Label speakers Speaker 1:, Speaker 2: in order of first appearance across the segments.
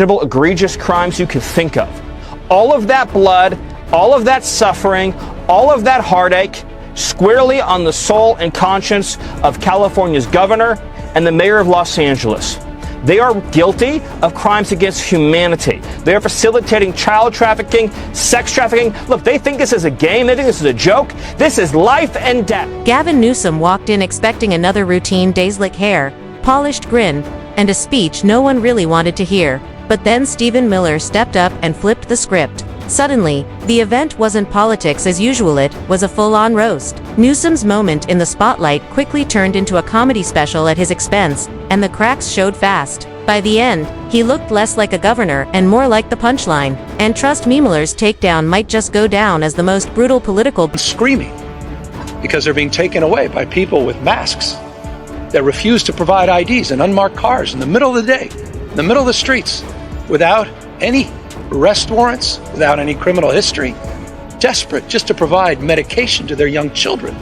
Speaker 1: egregious crimes you could think of. All of that blood, all of that suffering, all of that heartache, squarely on the soul and conscience of California's governor and the mayor of Los Angeles. They are guilty of crimes against humanity. They are facilitating child trafficking, sex trafficking. Look, they think this is a game. They think this is a joke. This is life and death.
Speaker 2: Gavin Newsom walked in expecting another routine day's-lick hair, polished grin, and a speech no one really wanted to hear. But then Stephen Miller stepped up and flipped the script. Suddenly, the event wasn't politics as usual, it was a full-on roast. Newsom's moment in the spotlight quickly turned into a comedy special at his expense, and the cracks showed fast. By the end, he looked less like a governor and more like the punchline. And trust me, Miller's takedown might just go down as the most brutal political
Speaker 3: screaming because they're being taken away by people with masks that refuse to provide IDs in unmarked cars in the middle of the day, in the middle of the streets, without any arrest warrants, without any criminal history, desperate just to provide medication to their young children,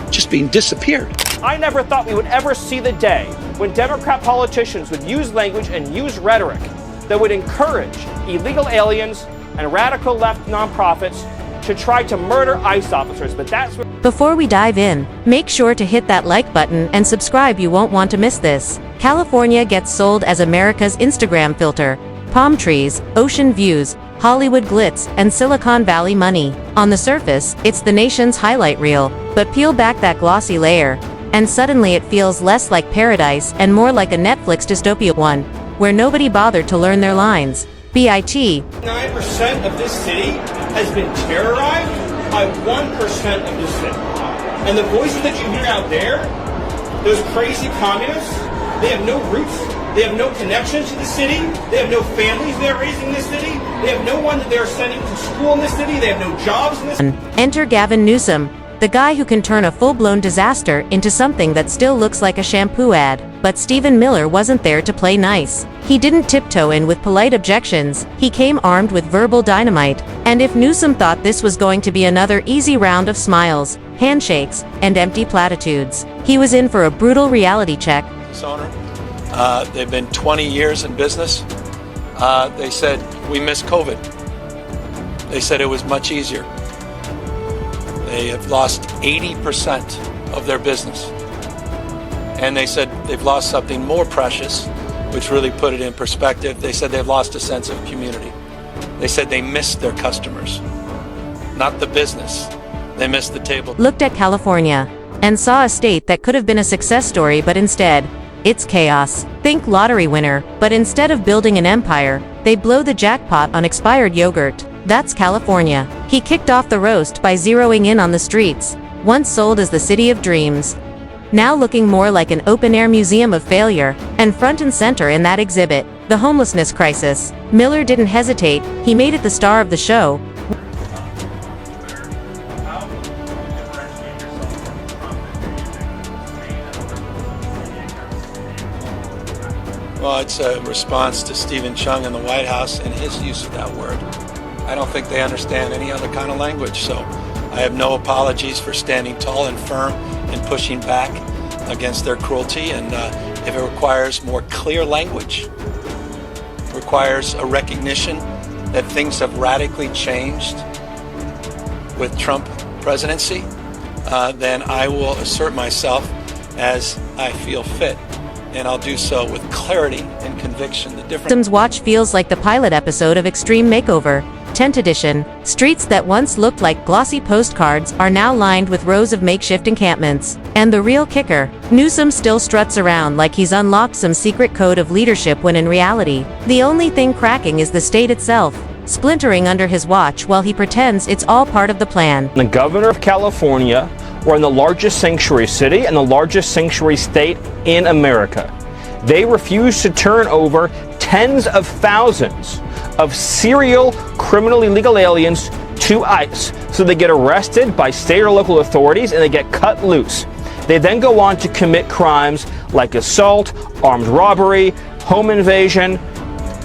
Speaker 3: just being disappeared.
Speaker 1: I never thought we would ever see the day when Democrat politicians would use language and use rhetoric that would encourage illegal aliens and radical left nonprofits to try to murder ICE officers, but that's what...
Speaker 2: Before we dive in, make sure to hit that like button and subscribe, you won't want to miss this. California gets sold as America's Instagram filter. Palm trees, ocean views, Hollywood glitz, and Silicon Valley money. On the surface, it's the nation's highlight reel, but peel back that glossy layer, and suddenly it feels less like paradise and more like a Netflix dystopia one, where nobody bothered to learn their lines. BIT.
Speaker 1: 9% of this city has been terrorized by 1% of this city. And the voices that you hear out there, those crazy communists, they have no roots. They have no connections to the city. They have no families they're raising in this city. They have no one that they're sending to school in this city. They have no jobs in this city.
Speaker 2: Enter Gavin Newsom, the guy who can turn a full-blown disaster into something that still looks like a shampoo ad. But Stephen Miller wasn't there to play nice. He didn't tiptoe in with polite objections. He came armed with verbal dynamite. And if Newsom thought this was going to be another easy round of smiles, handshakes, and empty platitudes, he was in for a brutal reality check.
Speaker 3: They've been 20 years in business. They said, we missed COVID. They said it was much easier. They have lost 80% of their business. And they said they've lost something more precious, which really put it in perspective. They said they've lost a sense of community. They said they missed their customers, not the business. They missed the table.
Speaker 2: Looked at California and saw a state that could have been a success story, but instead, it's chaos. Think lottery winner, but instead of building an empire, they blow the jackpot on expired yogurt. That's California. He kicked off the roast by zeroing in on the streets, once sold as the city of dreams, now looking more like an open-air museum of failure, and front and center in that exhibit, the homelessness crisis. Miller didn't hesitate, he made it the star of the show.
Speaker 3: Well, it's a response to Stephen Chung in the White House and his use of that word. I don't think they understand any other kind of language, so I have no apologies for standing tall and firm and pushing back against their cruelty. And if it requires more clear language, requires a recognition that things have radically changed with Trump presidency, then I will assert myself as I feel fit. And I'll do so with clarity and conviction. The difference.
Speaker 2: Newsom's watch feels like the pilot episode of Extreme Makeover, 10th edition. Streets that once looked like glossy postcards are now lined with rows of makeshift encampments. And the real kicker, Newsom still struts around like he's unlocked some secret code of leadership when in reality, the only thing cracking is the state itself, splintering under his watch while he pretends it's all part of the plan.
Speaker 1: The governor of California, we're in the largest sanctuary city and the largest sanctuary state in America. They refuse to turn over tens of thousands of serial criminal illegal aliens to ICE. So they get arrested by state or local authorities and they get cut loose. They then go on to commit crimes like assault, armed robbery, home invasion,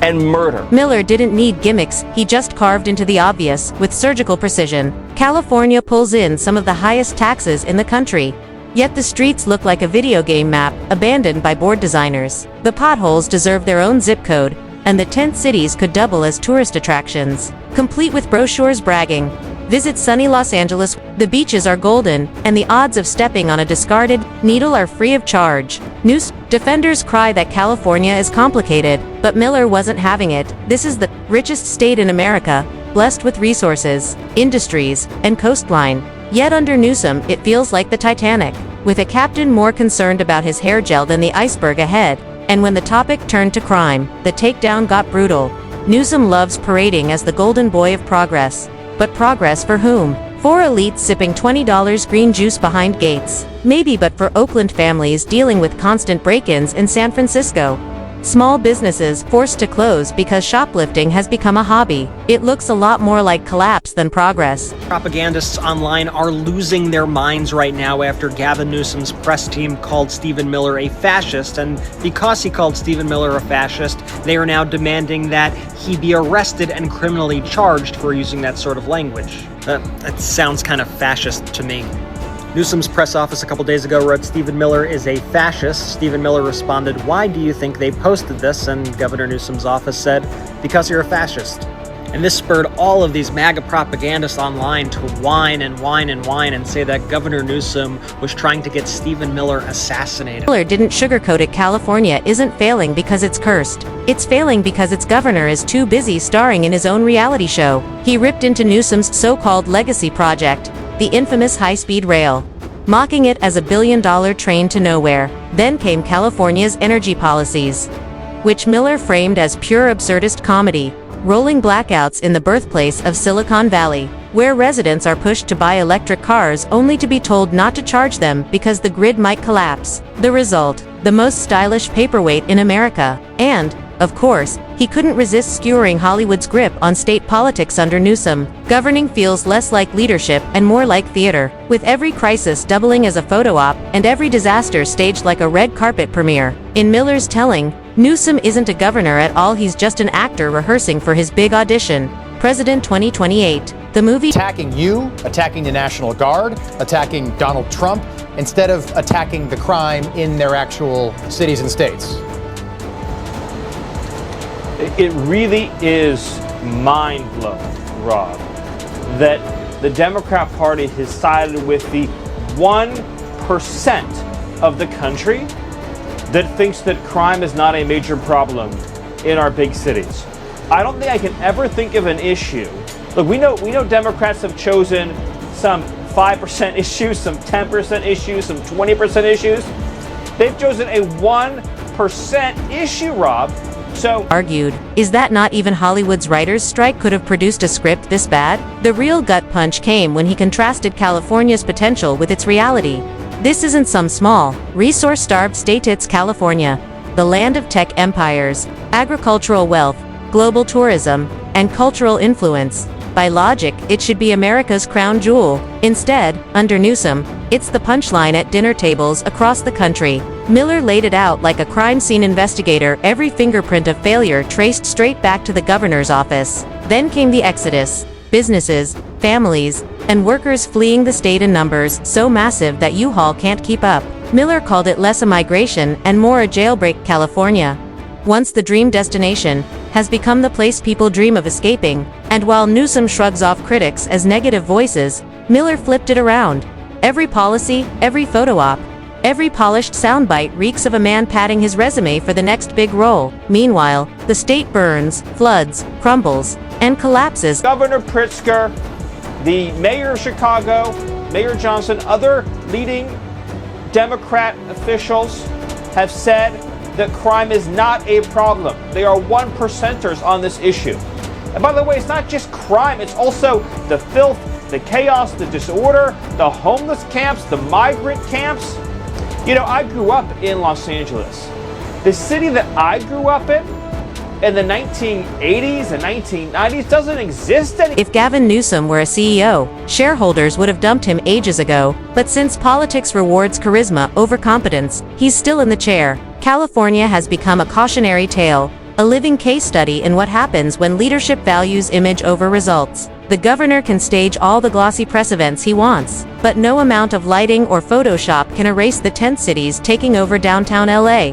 Speaker 1: and murder.
Speaker 2: Miller didn't need gimmicks, he just carved into the obvious with surgical precision. California pulls in some of the highest taxes in the country. Yet the streets look like a video game map, abandoned by board designers. The potholes deserve their own zip code, and the tent cities could double as tourist attractions, complete with brochures bragging, "Visit sunny Los Angeles, the beaches are golden, and the odds of stepping on a discarded needle are free of charge." News defenders cry that California is complicated, but Miller wasn't having it. This is the richest state in America, blessed with resources, industries, and coastline. Yet under Newsom, it feels like the Titanic, with a captain more concerned about his hair gel than the iceberg ahead. And when the topic turned to crime, the takedown got brutal. Newsom loves parading as the golden boy of progress. But progress for whom? For elites sipping $20 green juice behind gates. Maybe, but for Oakland families dealing with constant break-ins in San Francisco. Small businesses forced to close because shoplifting has become a hobby. It looks a lot more like collapse than progress.
Speaker 4: Propagandists online are losing their minds right now after Gavin Newsom's press team called Stephen Miller a fascist, and because he called Stephen Miller a fascist, they are now demanding that he be arrested and criminally charged for using that sort of language. That sounds kind of fascist to me. Newsom's press office a couple days ago wrote Stephen Miller is a fascist. Stephen Miller responded, "Why do you think they posted this?" And Governor Newsom's office said, "Because you're a fascist." And this spurred all of these MAGA propagandists online to whine and whine and whine and say that Governor Newsom was trying to get Stephen Miller assassinated.
Speaker 2: Miller didn't sugarcoat it. California isn't failing because it's cursed. It's failing because its governor is too busy starring in his own reality show. He ripped into Newsom's so-called legacy project, the infamous high-speed rail, mocking it as a billion-dollar train to nowhere. Then came California's energy policies, which Miller framed as pure absurdist comedy, rolling blackouts in the birthplace of Silicon Valley, where residents are pushed to buy electric cars only to be told not to charge them because the grid might collapse. The result, the most stylish paperweight in America. And, of course, he couldn't resist skewering Hollywood's grip on state politics under Newsom. Governing feels less like leadership and more like theater, with every crisis doubling as a photo op and every disaster staged like a red carpet premiere. In Miller's telling, Newsom isn't a governor at all, he's just an actor rehearsing for his big audition, President 2028. The movie
Speaker 5: attacking you, attacking the National Guard, attacking Donald Trump, instead of attacking the crime in their actual cities and states.
Speaker 1: It really is mind-blowing, Rob, that the Democrat Party has sided with the 1% of the country that thinks that crime is not a major problem in our big cities. I don't think I can ever think of an issue. Look, we know Democrats have chosen some 5% issues, some 10% issues, some 20% issues. They've chosen a 1% issue, Rob. So
Speaker 2: argued, is that not even Hollywood's writers' strike could have produced a script this bad? The real gut punch came when he contrasted California's potential with its reality. This isn't some small, resource-starved state, it's California, the land of tech empires, agricultural wealth, global tourism, and cultural influence. By logic, it should be America's crown jewel. Instead, under Newsom, it's the punchline at dinner tables across the country. Miller laid it out like a crime scene investigator, every fingerprint of failure traced straight back to the governor's office. Then came the exodus. Businesses, families, and workers fleeing the state in numbers so massive that U-Haul can't keep up. Miller called it less a migration and more a jailbreak. California, once the dream destination, has become the place people dream of escaping. And while Newsom shrugs off critics as negative voices, Miller flipped it around. Every policy, every photo op, every polished soundbite reeks of a man padding his resume for the next big role. Meanwhile, the state burns, floods, crumbles, and collapses.
Speaker 1: Governor Pritzker, the mayor of Chicago, Mayor Johnson, other leading Democrat officials have said that crime is not a problem. They are 1%ers on this issue. And by the way, it's not just crime, it's also the filth, the chaos, the disorder, the homeless camps, the migrant camps. You know, I grew up in Los Angeles. The city that I grew up in the 1980s and 1990s doesn't exist anymore.
Speaker 2: If Gavin Newsom were a CEO, shareholders would have dumped him ages ago. But since politics rewards charisma over competence, he's still in the chair. California has become a cautionary tale, a living case study in what happens when leadership values image over results. The governor can stage all the glossy press events he wants, but no amount of lighting or Photoshop can erase the tent cities taking over downtown LA.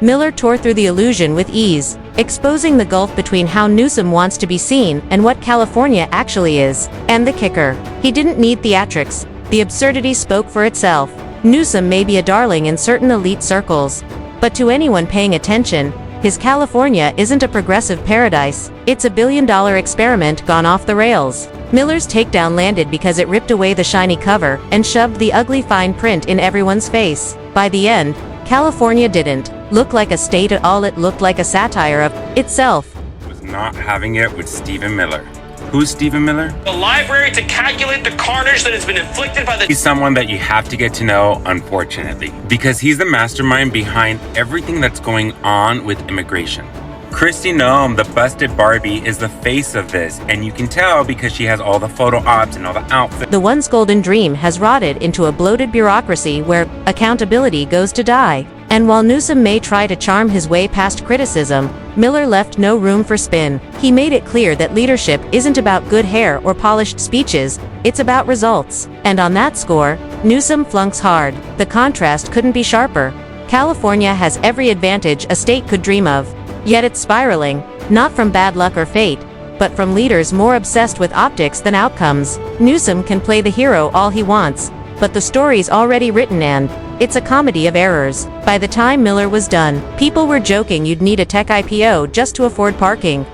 Speaker 2: Miller tore through the illusion with ease, exposing the gulf between how Newsom wants to be seen and what California actually is. And the kicker: he didn't need theatrics. The absurdity spoke for itself. Newsom may be a darling in certain elite circles, but to anyone paying attention, his California isn't a progressive paradise. It's a billion-dollar experiment gone off the rails. Miller's takedown landed because it ripped away the shiny cover and shoved the ugly fine print in everyone's face. By the end, California didn't look like a state at all. It looked like a satire of itself.
Speaker 6: Was not having it with Stephen Miller. Who's Stephen Miller?
Speaker 1: The library to calculate the carnage that has been inflicted by the...
Speaker 6: He's someone that you have to get to know, unfortunately, because he's the mastermind behind everything that's going on with immigration. Kristi Noem, the busted Barbie, is the face of this, and you can tell because she has all the photo ops and all the outfits.
Speaker 2: The once golden dream has rotted into a bloated bureaucracy where accountability goes to die. And while Newsom may try to charm his way past criticism, Miller left no room for spin. He made it clear that leadership isn't about good hair or polished speeches, it's about results. And on that score, Newsom flunks hard. The contrast couldn't be sharper. California has every advantage a state could dream of. Yet it's spiraling, not from bad luck or fate, but from leaders more obsessed with optics than outcomes. Newsom can play the hero all he wants, but the story's already written and it's a comedy of errors. By the time Miller was done, people were joking you'd need a tech IPO just to afford parking.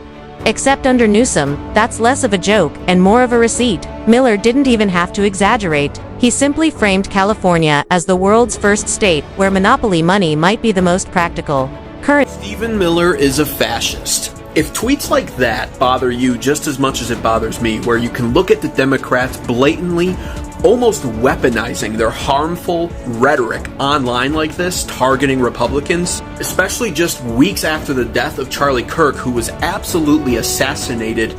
Speaker 2: Except under Newsom, that's less of a joke and more of a receipt. Miller didn't even have to exaggerate. He simply framed California as the world's first state where monopoly money might be the most practical.
Speaker 7: Stephen Miller is a fascist. If tweets like that bother you just as much as it bothers me, where you can look at the Democrats blatantly almost weaponizing their harmful rhetoric online like this, targeting Republicans, especially just weeks after the death of Charlie Kirk, who was absolutely assassinated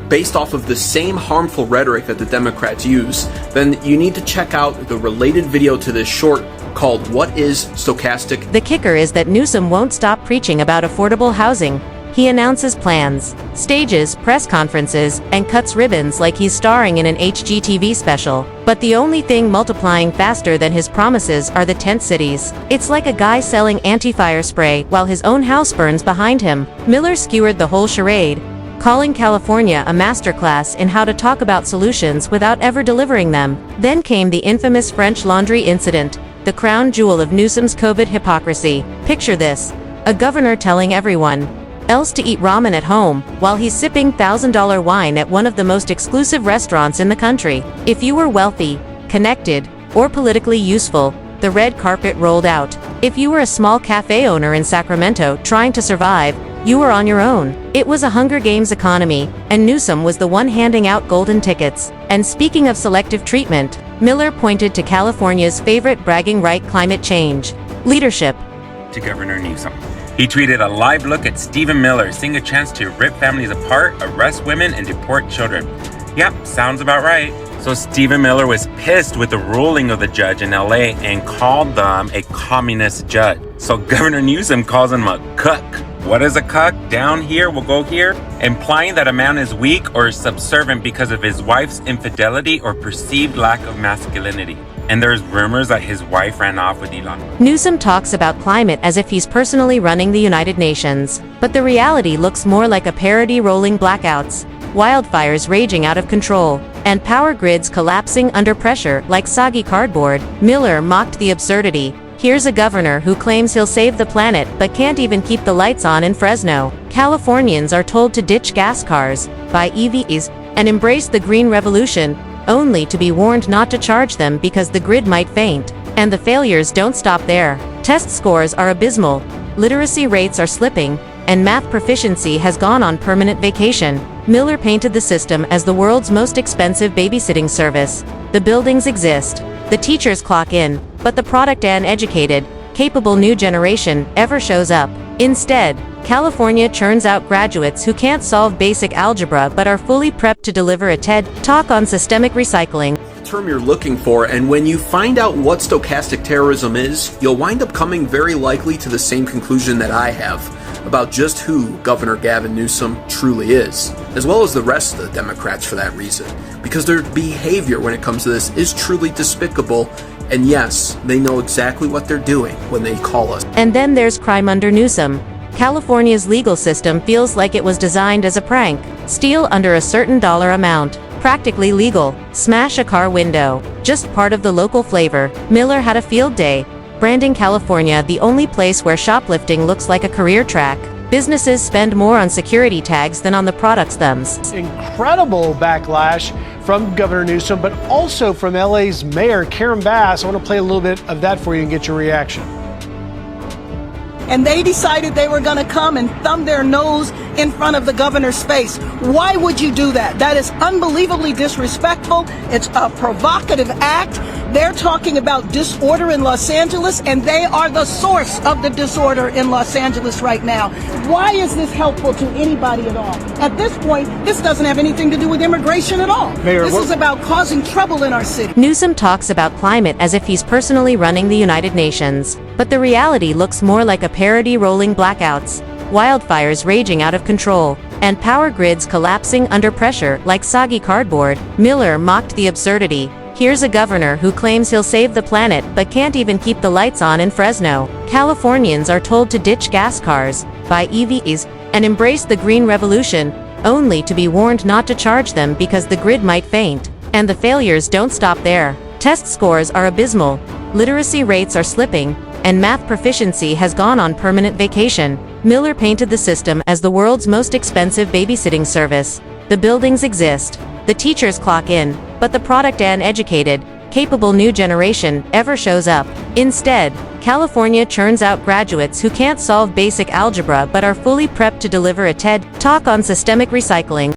Speaker 7: based off of the same harmful rhetoric that the Democrats use, then you need to check out the related video to this short called What is Stochastic?
Speaker 2: The kicker is that Newsom won't stop preaching about affordable housing. He announces plans, stages press conferences, and cuts ribbons like he's starring in an HGTV special. But the only thing multiplying faster than his promises are the tent cities. It's like a guy selling anti-fire spray while his own house burns behind him. Miller skewered the whole charade, calling California a masterclass in how to talk about solutions without ever delivering them. Then came the infamous French Laundry incident, the crown jewel of Newsom's COVID hypocrisy. Picture this: a governor telling everyone else to eat ramen at home, while he's sipping $1,000 wine at one of the most exclusive restaurants in the country. If you were wealthy, connected, or politically useful, the red carpet rolled out. If you were a small cafe owner in Sacramento trying to survive, you were on your own. It was a Hunger Games economy, and Newsom was the one handing out golden tickets. And speaking of selective treatment, Miller pointed to California's favorite bragging right: climate change. Leadership.
Speaker 6: To Governor Newsom. He tweeted a live look at Stephen Miller, seeing a chance to rip families apart, arrest women, and deport children. Yep, sounds about right. So Stephen Miller was pissed with the ruling of the judge in LA and called them a communist judge. So Governor Newsom calls him a cuck. What is a cuck? Down here, we'll go here. Implying that a man is weak or subservient because of his wife's infidelity or perceived lack of masculinity. And there's rumors that his wife ran off with Elon.
Speaker 2: Newsom talks about climate as if he's personally running the United Nations. But the reality looks more like a parody: rolling blackouts, wildfires raging out of control, and power grids collapsing under pressure like soggy cardboard. Miller mocked the absurdity. Here's a governor who claims he'll save the planet but can't even keep the lights on in Fresno. Californians are told to ditch gas cars, buy EVs, and embrace the green revolution, only to be warned not to charge them because the grid might faint. And the failures don't stop there. Test scores are abysmal, literacy rates are slipping, and math proficiency has gone on permanent vacation. Miller painted the system as the world's most expensive babysitting service. The buildings exist, the teachers clock in, but the product and educated, capable new generation ever shows up. Instead, California churns out graduates who can't solve basic algebra but are fully prepped to deliver a TED Talk on systemic recycling.
Speaker 7: Term you're looking for, and when you find out what stochastic terrorism is, you'll wind up coming very likely to the same conclusion that I have about just who Governor Gavin Newsom truly is, as well as the rest of the Democrats for that reason, because their behavior when it comes to this is truly despicable And yes, they know exactly what they're doing when they call us.
Speaker 2: And then there's crime under Newsom. California's legal system feels like it was designed as a prank. Steal under a certain dollar amount. Practically legal. Smash a car window. Just part of the local flavor. Miller had a field day, branding California the only place where shoplifting looks like a career track. Businesses spend more on security tags than on the products themselves.
Speaker 8: Incredible backlash from Governor Newsom, but also from LA's Mayor Karen Bass. I want to play a little bit of that for you and get your reaction.
Speaker 9: And they decided they were going to come and thumb their nose in front of the governor's face. Why would you do that? That is unbelievably disrespectful. It's a provocative act. They're talking about disorder in Los Angeles, and they are the source of the disorder in Los Angeles right now. Why is this helpful to anybody at all? At this point, this doesn't have anything to do with immigration at all.
Speaker 8: Mayor,
Speaker 9: this is about causing trouble in our city.
Speaker 2: Newsom talks about climate as if he's personally running the United Nations. But the reality looks more like a parody rolling blackouts, wildfires raging out of control, and power grids collapsing under pressure like soggy cardboard. Miller mocked the absurdity. Here's a governor who claims he'll save the planet but can't even keep the lights on in Fresno. Californians are told to ditch gas cars, buy EVs, and embrace the green revolution, only to be warned not to charge them because the grid might faint. And the failures don't stop there. Test scores are abysmal, literacy rates are slipping, and math proficiency has gone on permanent vacation. Miller painted the system as the world's most expensive babysitting service. The buildings exist, the teachers clock in, but the product and educated, capable new generation ever shows up. Instead, California churns out graduates who can't solve basic algebra but are fully prepped to deliver a TED Talk on systemic recycling.